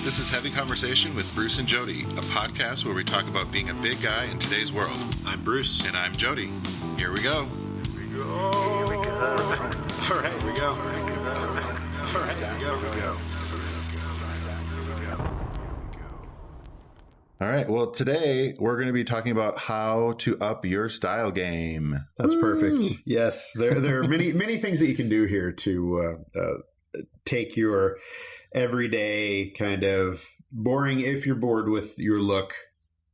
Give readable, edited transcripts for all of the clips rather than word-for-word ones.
This is Heavy Conversation with Bruce and Jody, a podcast where we talk about being a big guy in today's world. I'm Bruce. And I'm Jody. Here we go. Here we go. All right, here we go. All right, here we go. All right. Well, today we're going to be talking about how to up your style game. That's perfect. Yes, there are many things that you can do here to take your everyday kind of boring, if you're bored with your look,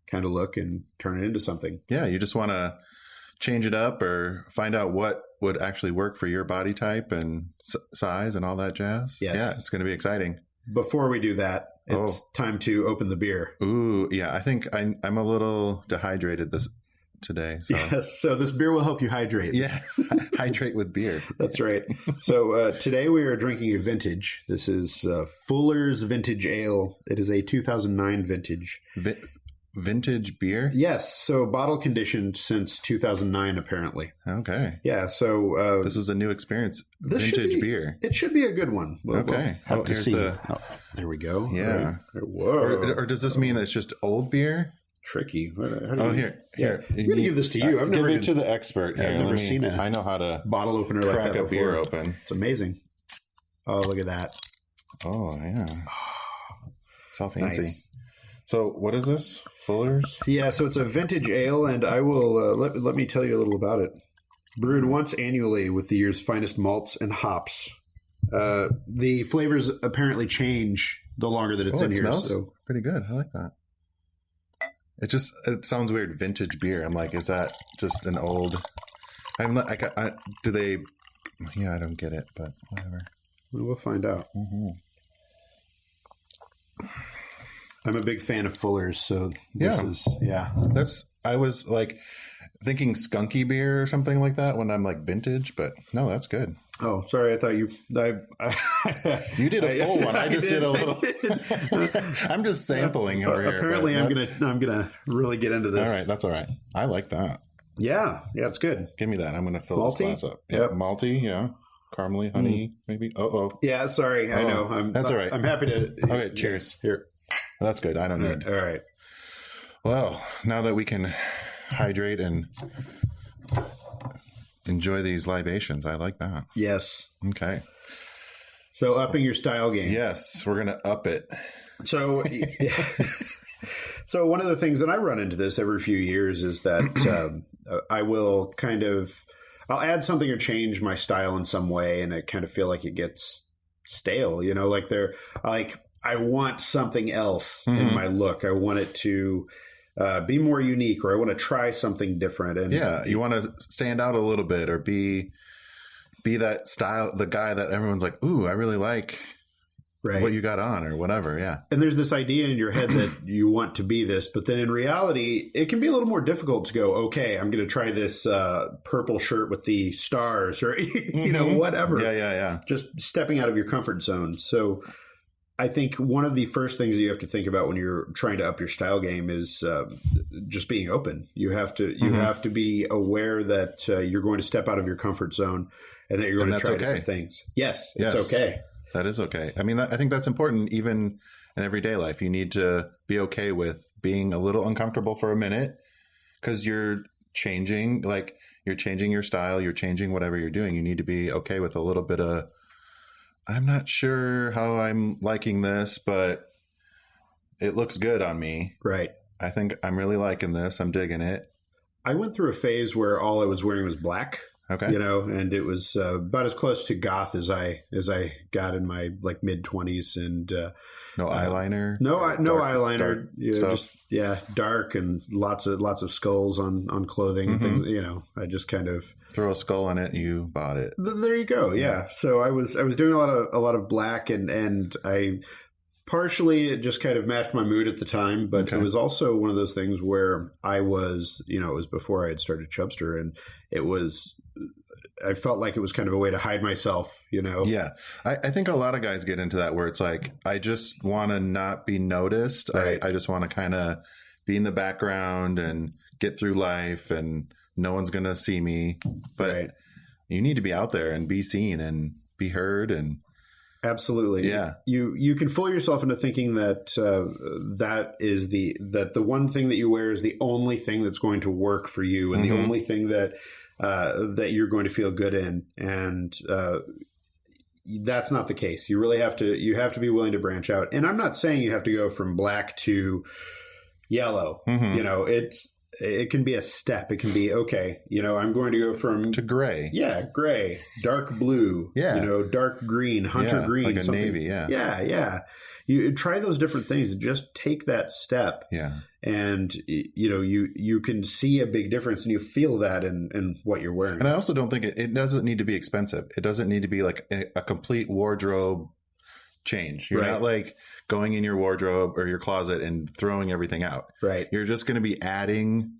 kind of look and turn it into something. Yeah, you just want to change it up or find out what would actually work for your body type and size and all that jazz. Yes. Yeah, it's going to be exciting. Before we do that, it's time to open the beer. Ooh, yeah. I think I'm a little dehydrated today. So. Yes. So this beer will help you hydrate. Yeah. Hydrate with beer. That's right. So today we are drinking a vintage. This is Fuller's Vintage Ale. It is a 2009 vintage. Vintage beer? Yes. So bottle conditioned since 2009, apparently. Okay. Yeah. So this is a new experience. Vintage beer. It should be a good one. Okay. We'll have to see. There we go. Yeah. Right. Whoa. Or does this mean it's just old beer? Tricky. Here. I'm going to give this to you. Give it to the expert. Here. I've never seen it. I know how to bottle opener crack like that a before. beer open. It's amazing. Oh, look at that. Oh, yeah. It's all fancy. Nice. So what is this? Fuller's? Yeah, so it's a vintage ale, and I will let me tell you a little about it. Brewed once annually with the year's finest malts and hops. The flavors apparently change the longer that it's in here. Smells so pretty good. I like that. It sounds weird. Vintage beer. I'm like, is that just an old? I'm like, do they? Yeah, I don't get it, but whatever. We'll find out. Mm-hmm. I'm a big fan of Fuller's, so this is. I was like thinking skunky beer or something like that when I'm like vintage, but no, that's good. Oh, sorry. I thought you did a full one. I just did a little. I'm just sampling over here. Apparently, I'm gonna really get into this. All right, that's all right. I like that. Yeah, it's good. Give me that. I'm gonna fill malty? This glass up. Yep. Malty, yeah. Caramely, honey, maybe. Yeah, sorry. I know. That's all right. I'm happy to. Okay, cheers. Here. That's good. I don't need. All right. Well, now that we can hydrate and enjoy these libations, I like that. Yes. Okay. So upping your style game. Yes, we're going to up it. So, so one of the things that I run into this every few years is that I will I'll add something or change my style in some way, and I kind of feel like it gets stale. You know, I want something else in my look. I want it to be more unique, or I want to try something different. And yeah, you want to stand out a little bit, or be that style, the guy that everyone's like, ooh, I really like what you got on, or whatever. Yeah. And there's this idea in your head that you want to be this, but then in reality, it can be a little more difficult to go, okay, I'm going to try this purple shirt with the stars, or, whatever. Yeah. Just stepping out of your comfort zone. So I think one of the first things you have to think about when you're trying to up your style game is just being open. You have to be aware that you're going to step out of your comfort zone and that you're going to try different things. Yes, it's okay. That is okay. I mean, I think that's important even in everyday life. You need to be okay with being a little uncomfortable for a minute because you're changing your style, you're changing whatever you're doing. You need to be okay with a little bit of, I'm not sure how I'm liking this, but it looks good on me. Right. I think I'm really liking this. I'm digging it. I went through a phase where all I was wearing was black. Okay. And it was about as close to goth as I got in my mid 20s, and no eyeliner. No eyeliner. Dark dark and lots of skulls on clothing and things. I just kind of throw a skull on it. You bought it. There you go. Yeah. So I was doing a lot of black, and I partially it just kind of matched my mood at the time, but it was also one of those things where I was, it was before I had started Chubster, and I felt like it was kind of a way to hide myself, Yeah. I think a lot of guys get into that where it's like, I just want to not be noticed. Right. I just want to kind of be in the background and get through life, and no one's going to see me. But you need to be out there and be seen and be heard. And Absolutely. Yeah. You can fool yourself into thinking that that the one thing that you wear is the only thing that's going to work for you and the only thing that you're going to feel good in. And that's not the case. You really have to be willing to branch out. And I'm not saying you have to go from black to yellow. You know, it can be a step. It can be, okay, you know, I'm going to go from to gray. Yeah, gray, dark blue, you know, dark green, hunter green, like a something. navy. Yeah. You try those different things and just take that step. Yeah. And, you know, you can see a big difference and you feel that in what you're wearing. And I also don't think it doesn't need to be expensive. It doesn't need to be like a complete wardrobe change. You're not like going in your wardrobe or your closet and throwing everything out. Right. You're just going to be adding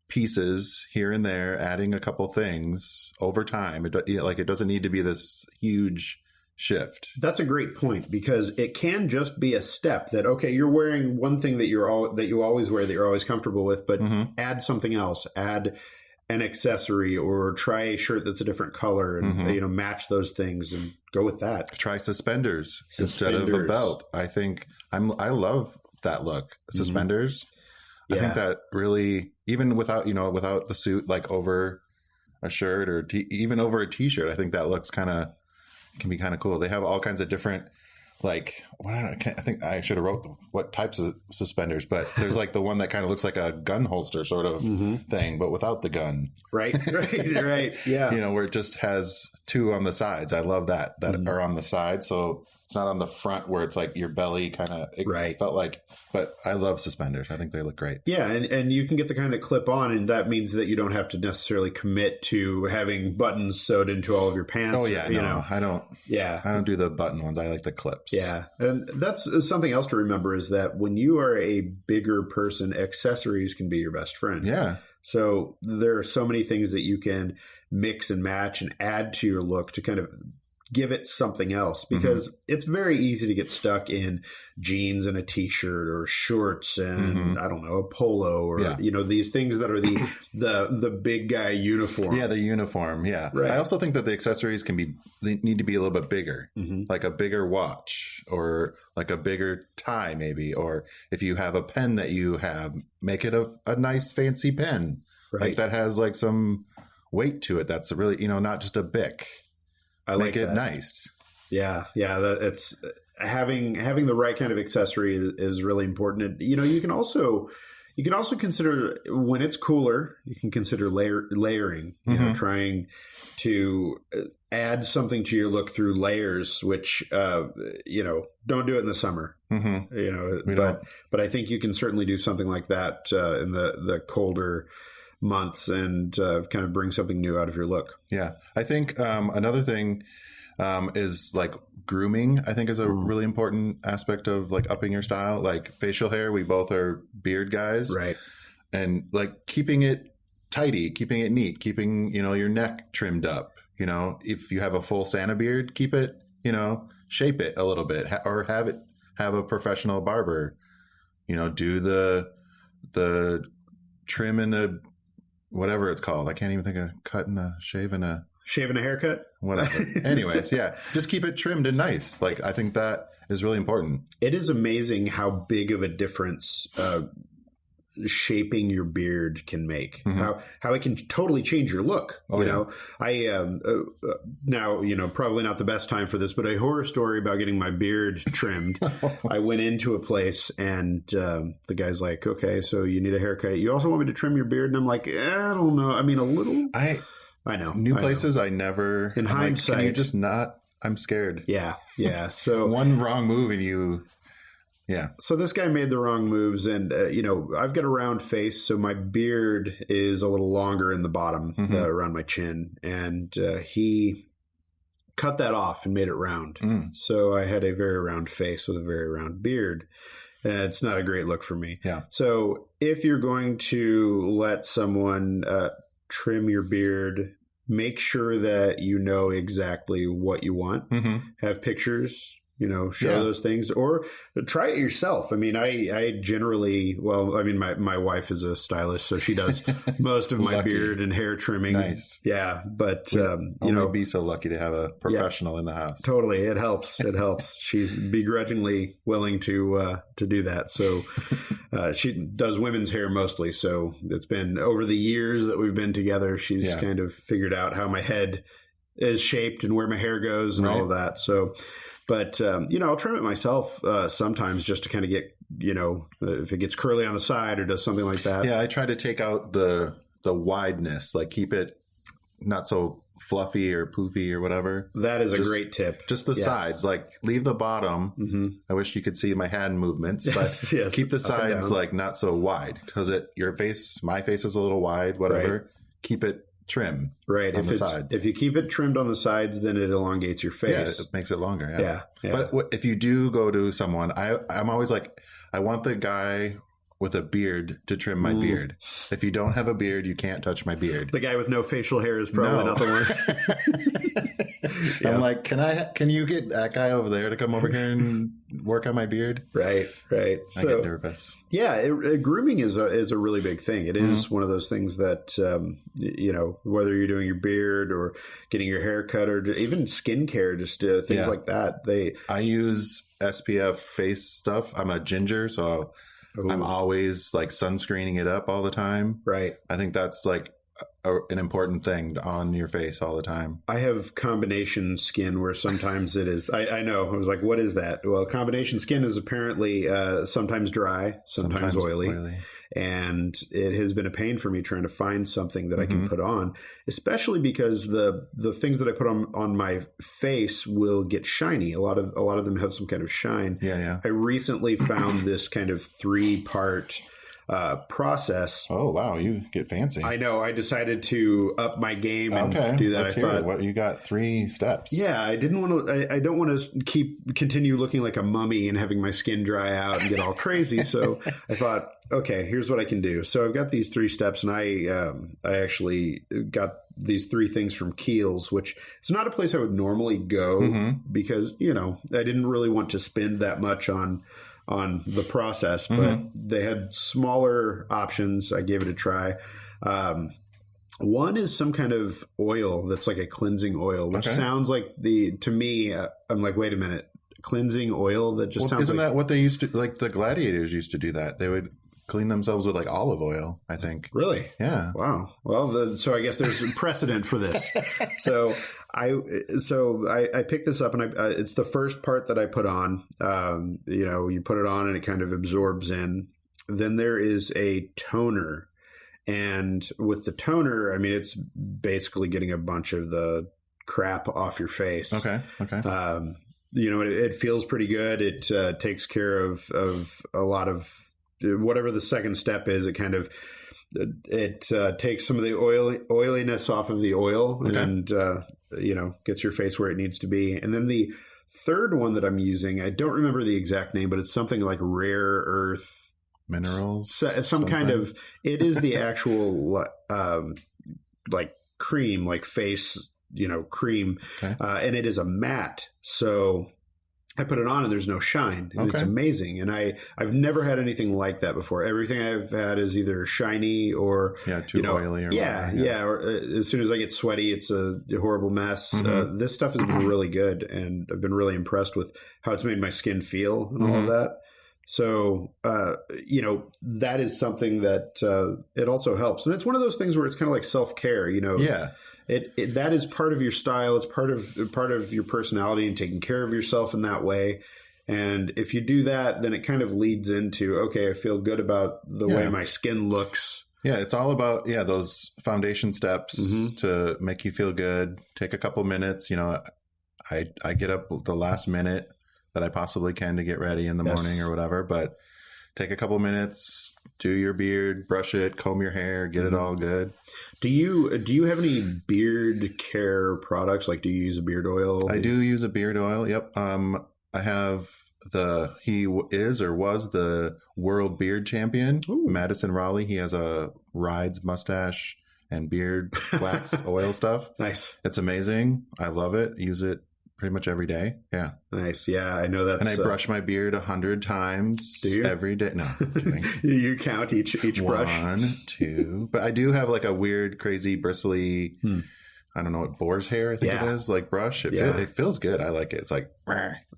pieces here and there, adding a couple things over time. It doesn't need to be this huge shift. That's a great point, because it can just be a step that, okay, you're wearing one thing that you always wear, that you're always comfortable with, but add something else, add an accessory, or try a shirt that's a different color and, you know, match those things and go with that. Try suspenders instead of a belt. I think I love that look. Suspenders. I think that really, even without the suit, like over a shirt or even over a t-shirt, I think that looks can be kind of cool. They have all kinds of different, like, I think I should have wrote what types of suspenders, but there's like the one that kind of looks like a gun holster sort of thing, but without the gun. Right. Yeah. You know, where it just has two on the sides. I love that are on the side. So it's not on the front where it's like your belly kind of felt like, but I love suspenders. I think they look great. Yeah. And you can get the kind that clip on, and that means that you don't have to necessarily commit to having buttons sewed into all of your pants. Oh yeah. No, I don't. Yeah. I don't do the button ones. I like the clips. Yeah. And that's something else to remember, is that when you are a bigger person, accessories can be your best friend. Yeah. So there are so many things that you can mix and match and add to your look to kind of give it something else, because it's very easy to get stuck in jeans and a t-shirt or shorts and I don't know, a polo or you know, these things that are the big guy uniform. Yeah, the uniform. Yeah. Right. I also think that the accessories they need to be a little bit bigger, like a bigger watch or like a bigger tie maybe, or if you have a pen that you have, make it a nice fancy pen, like that has like some weight to it. That's really, you know, not just a Bic. I Make like it that. Nice. Yeah. It's having the right kind of accessory is really important. And, you know, you can also consider, when it's cooler, you can consider layering. You know, trying to add something to your look through layers, which you know, don't do it in the summer. You know, but I think you can certainly do something like that in the colder months and kind of bring something new out of your look. Yeah. I think another thing is like grooming, I think, is a really important aspect of like upping your style. Like facial hair, we both are beard guys. Right. And like keeping it tidy, keeping it neat, keeping, you know, your neck trimmed up. You know, if you have a full Santa beard, keep it, you know, shape it a little bit, or have a professional barber, you know, do the trim and a whatever it's called. I can't even think of cutting a shaving a haircut. Whatever. Anyways, yeah, just keep it trimmed and nice. Like, I think that is really important. It is amazing how big of a difference shaping your beard can make. How it can totally change your look. You know, I now, you know, probably not the best time for this, but a horror story about getting my beard trimmed. I went into a place and the guy's like, "Okay, so you need a haircut. You also want me to trim your beard?" And I'm like, I don't know. I mean, a little. I know. New places, I never. In hindsight, like, can you just not? I'm scared. Yeah. So one wrong move and you. Yeah. So this guy made the wrong moves, and you know, I've got a round face, so my beard is a little longer in the bottom around my chin, and he cut that off and made it round. So I had a very round face with a very round beard. It's not a great look for me. Yeah. So if you're going to let someone trim your beard, make sure that you know exactly what you want. Have pictures. show those things, or try it yourself. I mean, I generally, my wife is a stylist, so she does most of my beard and hair trimming. Nice. Yeah. But, be so lucky to have a professional in the house. Totally. It helps. It helps. She's begrudgingly willing to do that. So she does women's hair mostly. So it's been over the years that we've been together, she's kind of figured out how my head is shaped and where my hair goes and all of that. So, but, I'll trim it myself sometimes just to kind of get, if it gets curly on the side or does something like that. Yeah, I try to take out the wideness, like keep it not so fluffy or poofy or whatever. That is a great tip. Just the sides, like leave the bottom. Mm-hmm. I wish you could see my hand movements, but keep the sides like not so wide because my face is a little wide, whatever. Right. Keep it trim. Right. On the sides. If you keep it trimmed on the sides, then it elongates your face. Yeah, it makes it longer. Yeah. But if you do go to someone, I'm always like, I want the guy with a beard to trim my beard. If you don't have a beard, you can't touch my beard. The guy with no facial hair is probably not the one. I'm like, can you get that guy over there to come over here and work on my beard? Right. So, I get nervous. Yeah, grooming is a really big thing. It is one of those things that, whether you're doing your beard or getting your hair cut or even skincare, just things like that. I use SPF face stuff. I'm a ginger, so I'm always like sunscreening it up all the time. Right. I think that's like an important thing on your face all the time. I have combination skin where sometimes it is, I know, I was like, what is that? Well, combination skin is apparently sometimes dry, sometimes oily. And it has been a pain for me trying to find something that I can put on, especially because the things that I put on my face will get shiny. A lot of them have some kind of shine. Yeah. I recently found this kind of 3-part process. Oh, wow. You get fancy. I know. I decided to up my game and do that. Let's hear it. What, you got 3 steps. Yeah. I don't want to continue looking like a mummy and having my skin dry out and get all crazy. So I thought, okay, here's what I can do. So I've got these 3 steps, and I actually got these 3 things from Kiehl's, which is not a place I would normally go because, I didn't really want to spend that much on the process, but they had smaller options. I gave it a try. One is some kind of oil that's like a cleansing oil, which sounds like to me, I'm like, wait a minute, cleansing oil? That just sounds isn't that what they used to, like the gladiators used to do that? They would clean themselves with like olive oil, I think. Really? Yeah. Wow. Well, so I guess there's precedent for this. So I picked this up, and it's the first part that I put on. You put it on and it kind of absorbs in. Then there is a toner, and with the toner, I mean, it's basically getting a bunch of the crap off your face. Okay. It feels pretty good. It takes care of a lot of whatever the second step is. It kind of takes some of the oiliness off of the oil and gets your face where it needs to be. And then the third one that I'm using, I don't remember the exact name, but it's something like rare earth minerals, some kind of. It is the actual like cream, like face cream, and it is a matte. So I put it on and there's no shine, and it's amazing. And I've never had anything like that before. Everything I've had is either shiny or too oily. Or or as soon as I get sweaty, it's a horrible mess. This stuff has been really good, and I've been really impressed with how it's made my skin feel and all of that. So, that is something that it also helps. And it's one of those things where it's kind of like self-care, that is part of your style. It's part of your personality and taking care of yourself in that way. And if you do that, then it kind of leads into, okay, I feel good about the way my skin looks. Yeah, it's all about, those foundation steps to make you feel good. Take a couple minutes. I get up the last minute that I possibly can to get ready in the morning or whatever, but take a couple minutes, do your beard, brush it, comb your hair, get it all good. Do you have any beard care products? Like, do you use a beard oil? I do use a beard oil. Yep. I have he is or was the world beard champion, Madison Raleigh. He has a Rides mustache and beard wax oil stuff. Nice. It's amazing. I love it. Use it pretty much every day. Yeah. Nice. Yeah, I know that's. And I brush my beard 100 times every day. No, I'm kidding. You count each brush? 1, 2. But I do have like a weird, crazy, bristly, I don't know what, boar's hair, I think it is, like brush. It feels good. I like it. It's like,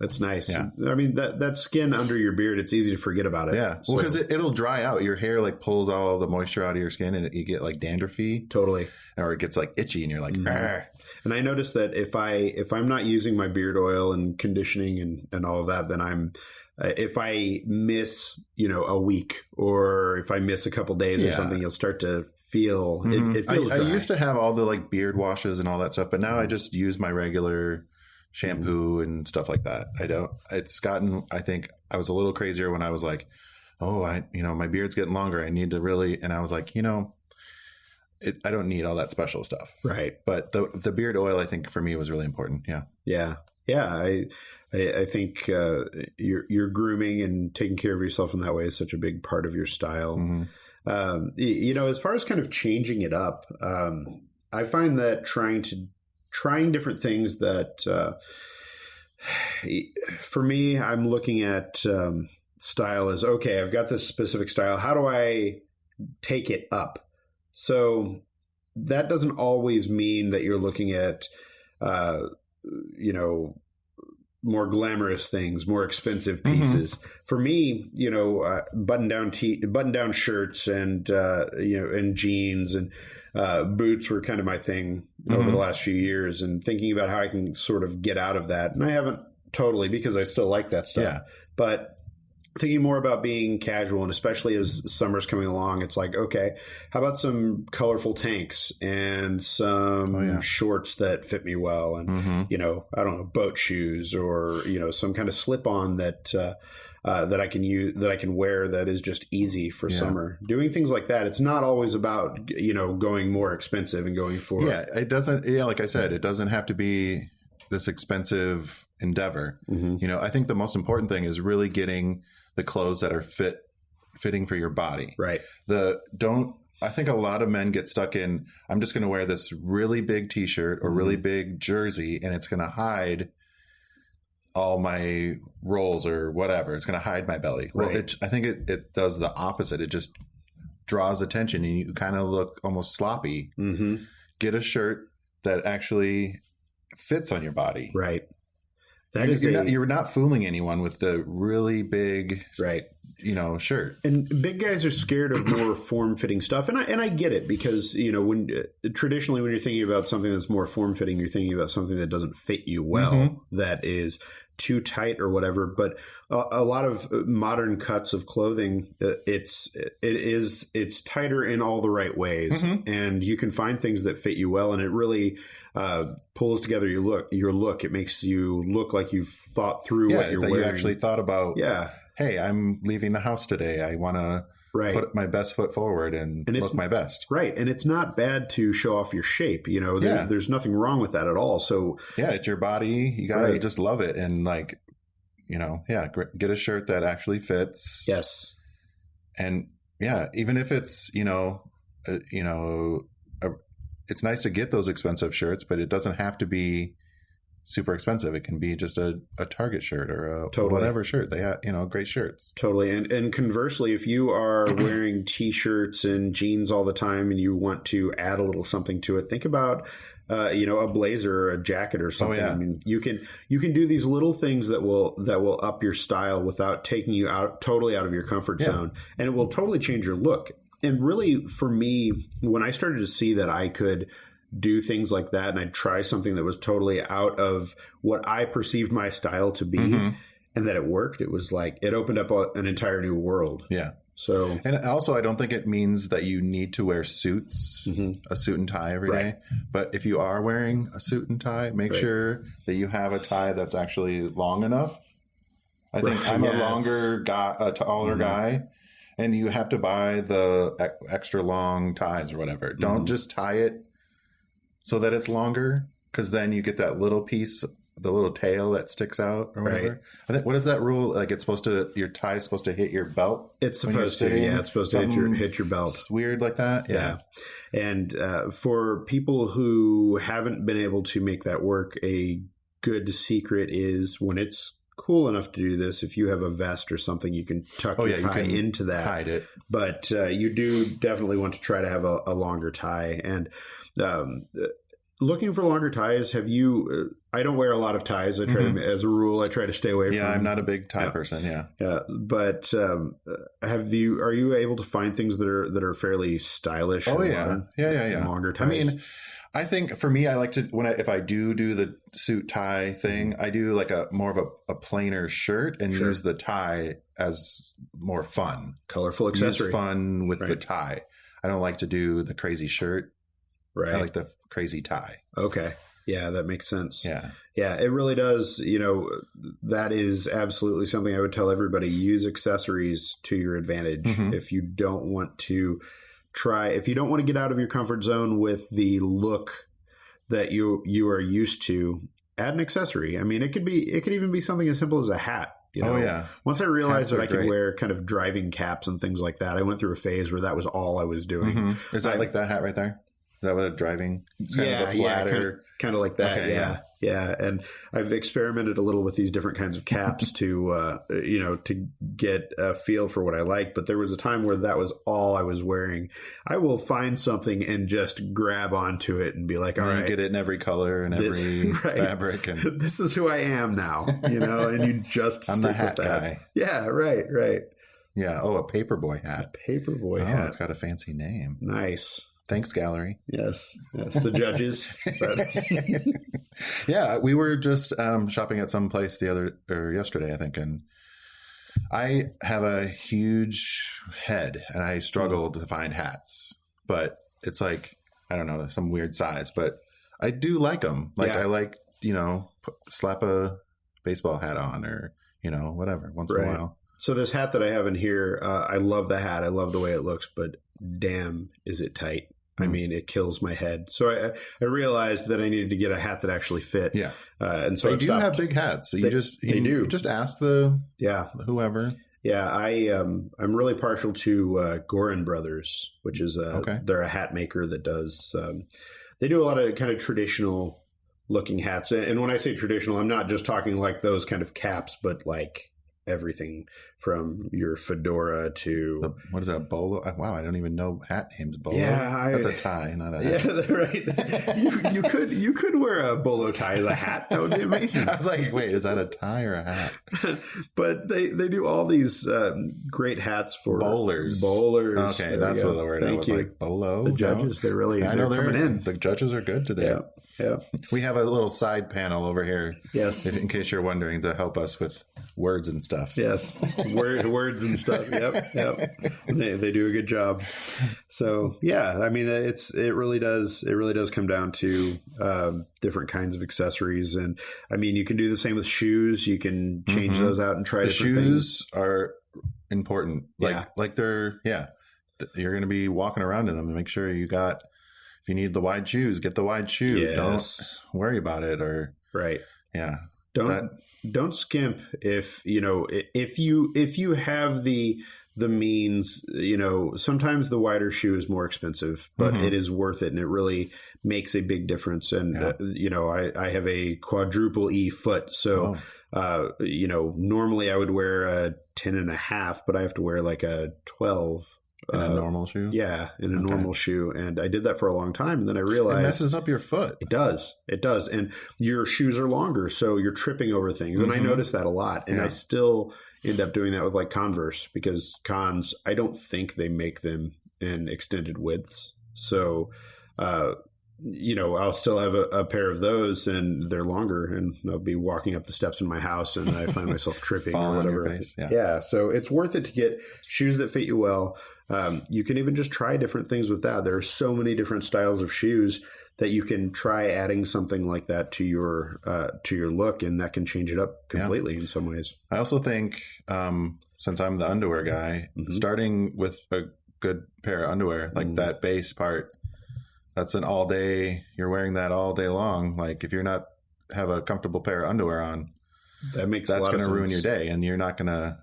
that's nice. Yeah. I mean, that skin under your beard, it's easy to forget about it. Yeah. Well, because it'll dry out. Your hair like pulls all the moisture out of your skin and you get like dandruffy. Totally. Or it gets like itchy and you're like, And I noticed that if I'm not using my beard oil and conditioning and all of that, then if I miss, a week or if I miss a couple days or something, you'll start to feel it feels dry. I used to have all the like beard washes and all that stuff, but now I just use my regular shampoo and stuff like that. I think I was a little crazier when I was like, my beard's getting longer. I need to really, and I was like, I don't need all that special stuff. Right. But the beard oil, I think for me was really important. Yeah. Yeah. Yeah. I think your grooming and taking care of yourself in that way is such a big part of your style. Mm-hmm. As far as kind of changing it up, I find that trying different things that, for me, I'm looking at style as, okay, I've got this specific style. How do I take it up? So that doesn't always mean that you're looking at, more glamorous things, more expensive pieces. Mm-hmm. For me, button down shirts and jeans and boots were kind of my thing over the last few years, and thinking about how I can sort of get out of that. And I haven't totally, because I still like that stuff, but thinking more about being casual, and especially as summer's coming along, it's like, okay, how about some colorful tanks and some shorts that fit me well, and I don't know, boat shoes, or some kind of slip on that I can use, that I can wear, that is just easy for summer. Doing things like that. It's not always about going more expensive and going for it doesn't. Yeah, like I said, it doesn't have to be this expensive endeavor. I think the most important thing is really getting the clothes that are fitting for your body. Right. I think a lot of men get stuck in, I'm just going to wear this really big t-shirt or really big jersey, and it's going to hide all my rolls or whatever. It's going to hide my belly. Right. Well, I think it does the opposite. It just draws attention and you kind of look almost sloppy. Mm-hmm. Get a shirt that actually fits on your body. Right. You're not fooling anyone with the really big, shirt. And big guys are scared of more form-fitting stuff, and I get it, because traditionally when you're thinking about something that's more form-fitting, you're thinking about something that doesn't fit you well, that is too tight or whatever. But a lot of modern cuts of clothing, it's tighter in all the right ways, and you can find things that fit you well, and it really pulls together your look. It makes you look like you've thought through what you're wearing. You actually thought about. Yeah. Hey, I'm leaving the house today. I want to put my best foot forward and look my best. Right. And it's not bad to show off your shape. There's nothing wrong with that at all. So it's your body. You got to just love it. And get a shirt that actually fits. Yes. And even if it's, it's nice to get those expensive shirts, but it doesn't have to be super expensive. It can be just a Target shirt or whatever shirt. They have, great shirts. Totally. And conversely, if you are wearing t-shirts and jeans all the time and you want to add a little something to it, think about, a blazer or a jacket or something. I mean, you can do these little things that will up your style without taking you totally out of your comfort zone. And it will totally change your look. And really, for me, when I started to see that I could do things like that, and I'd try something that was totally out of what I perceived my style to be, and that it worked, it was like it opened up an entire new world. Yeah. So, and also, I don't think it means that you need to wear suits, a suit and tie every day. But if you are wearing a suit and tie, make sure that you have a tie that's actually long enough. I think I'm a longer guy, a taller guy. And you have to buy the extra long ties or whatever. Don't just tie it so that it's longer, because then you get that little piece, the little tail that sticks out or whatever. I think, what is that rule? Like your tie is supposed to hit your belt. It's supposed to. Yeah, it's supposed to hit your belt. It's weird like that. Yeah. And for people who haven't been able to make that work, a good secret is when it's cool enough to do this, if you have a vest or something, you can tuck your tie into that. Hide it. But you do definitely want to try to have a longer tie. And looking for longer ties, have you... I don't wear a lot of ties. I try to, as a rule, I try to stay away from... Yeah, I'm not a big tie person, Yeah, but are you able to find things that are fairly stylish? Oh, yeah. Longer ties? I mean, I think for me, I like to, if I do the suit tie thing, I do like more of a plainer shirt and use the tie as more fun. Colorful accessory. Use fun with the tie. I don't like to do the crazy shirt. Right. I like the crazy tie. Okay. Yeah, that makes sense. Yeah. Yeah, it really does. That is absolutely something I would tell everybody. Use accessories to your advantage. If you don't want to get out of your comfort zone with the look that you are used to, add an accessory. I mean, it could even be something as simple as a hat. Oh, yeah. Once I realized that I could wear kind of driving caps and things like that, I went through a phase where that was all I was doing. Is that like that hat right there? Is that what a driving? It's kind of a flatter, kind of like that. Okay, yeah. And I've experimented a little with these different kinds of caps to get a feel for what I like. But there was a time where that was all I was wearing. I will find something and just grab onto it and be like, all right, get it in every color and every fabric, and this is who I am now. And you just I'm stick the hat with that. guy. Yeah, right. Yeah. Oh, a paperboy hat. Paperboy hat. It's got a fancy name. Nice. Thanks, gallery. Yes. The judges. Yeah, we were just shopping at some place yesterday, I think, and I have a huge head, and I struggle to find hats. But it's like, I don't know, some weird size, but I do like them. I like, slap a baseball hat on, or whatever once in a while. So this hat that I have in here, I love the hat. I love the way it looks, but damn, is it tight. I mean, it kills my head. So I realized that I needed to get a hat that actually fit. Yeah. And so they do have big hats. So you just ask whoever. Yeah. I'm really partial to Gorin Brothers, which is they're a hat maker that does, they do a lot of kind of traditional looking hats. And when I say traditional, I'm not just talking like those kind of caps, but like everything from your fedora to what is that, bolo? Wow, I don't even know hat names. Bolo. Yeah, that's a tie, not a hat. Yeah, right. you could wear a bolo tie as a hat. That would be amazing. I was like, wait, is that a tie or a hat? But they do all these great hats for bowlers. Okay, that's what the word. Thank I was you. Like bolo. The judges, they're coming in. The judges are good today. Yeah. We have a little side panel over here. Yes. In case you're wondering, to help us with words and stuff. Yes. Words and stuff. Yep. They do a good job. So yeah, I mean, it really does come down to different kinds of accessories. And I mean, you can do the same with shoes. You can change those out and try different things. Shoes are important. Like they're, you're going to be walking around in them, and make sure you got, if you need the wide shoes, get the wide shoe. Yes. Don't worry about it. Or right. Yeah. Don't skimp if you have the means. Sometimes the wider shoe is more expensive, but it is worth it, and it really makes a big difference. And I have a quadruple E foot, so normally I would wear a 10.5, but I have to wear like a 12. In a normal shoe? Yeah, in a normal shoe. And I did that for a long time. And then I realized... It messes up your foot. It does. And your shoes are longer, so you're tripping over things. And I noticed that a lot. And I still end up doing that with like Converse, because Cons, I don't think they make them in extended widths. So, I'll still have a pair of those, and they're longer, and I'll be walking up the steps in my house and I find myself tripping or whatever. On your face. Yeah. So it's worth it to get shoes that fit you well. You can even just try different things with that. There are so many different styles of shoes that you can try adding something like that to your look, and that can change it up completely in some ways. I also think, since I'm the underwear guy, starting with a good pair of underwear, like that base part, that's an all day, you're wearing that all day long. Like if you're not have a comfortable pair of underwear on, that's going to ruin your day, and you're not going to,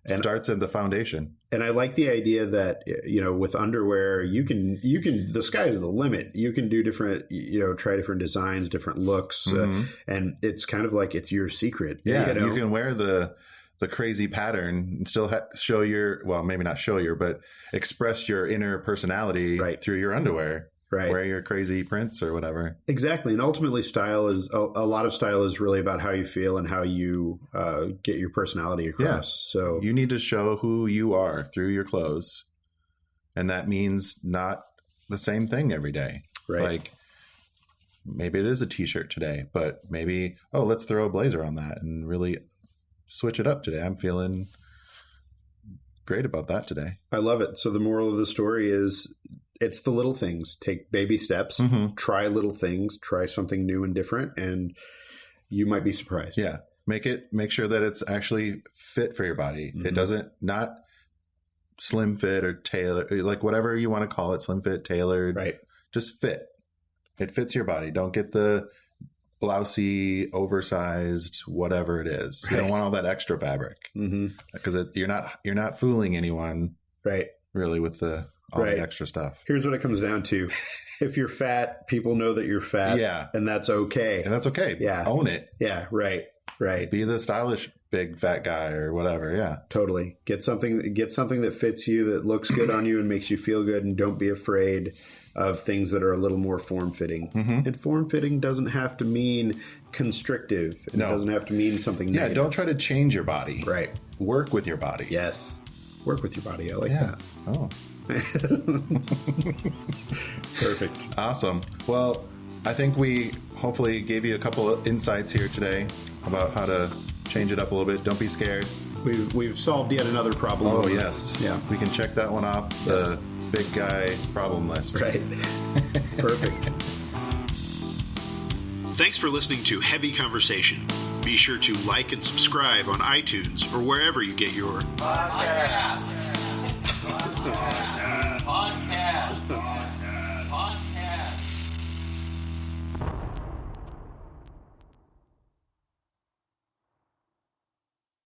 And starts at the foundation. And I like the idea that, with underwear, you can, the sky is the limit. You can do different, try different designs, different looks. And it's kind of like it's your secret. Yeah. You can wear the crazy pattern and still show maybe not show but express your inner personality through your underwear. Right. Wear your crazy prints or whatever. Exactly. And ultimately a lot of style is really about how you feel and how you get your personality across. Yeah. So you need to show who you are through your clothes. And that means not the same thing every day. Right. Like maybe it is a t-shirt today, but maybe, let's throw a blazer on that and really switch it up today. I'm feeling great about that today. I love it. So the moral of the story is, it's the little things. Take baby steps, try little things, try something new and different, and you might be surprised. Yeah. Make sure that it's actually fit for your body. It doesn't, not slim fit or tailored, like whatever you want to call it, slim fit, tailored. Right. Just fit. It fits your body. Don't get the blousy, oversized, whatever it is. You don't want all that extra fabric because you're not fooling anyone. Right. Really with all the extra stuff. Here's what it comes down to. If you're fat, people know that you're fat. Yeah. And that's okay. Yeah. Own it. Yeah. Right. Be the stylish big fat guy or whatever. Yeah. Totally. Get something that fits you, that looks good on you and makes you feel good, and don't be afraid of things that are a little more form-fitting. And form-fitting doesn't have to mean constrictive. It doesn't have to mean something negative. Don't try to change your body. Right. Work with your body. Yes. Work with your body. I like that. Oh. Perfect. Awesome. Well, I think we hopefully gave you a couple of insights here today about how to change it up a little bit. Don't be scared. We've solved yet another problem. Oh, yes. Yeah. We can check that one off the big guy problem list. Right. Perfect. Thanks for listening to Heavy Conversation. Be sure to like and subscribe on iTunes or wherever you get your podcast.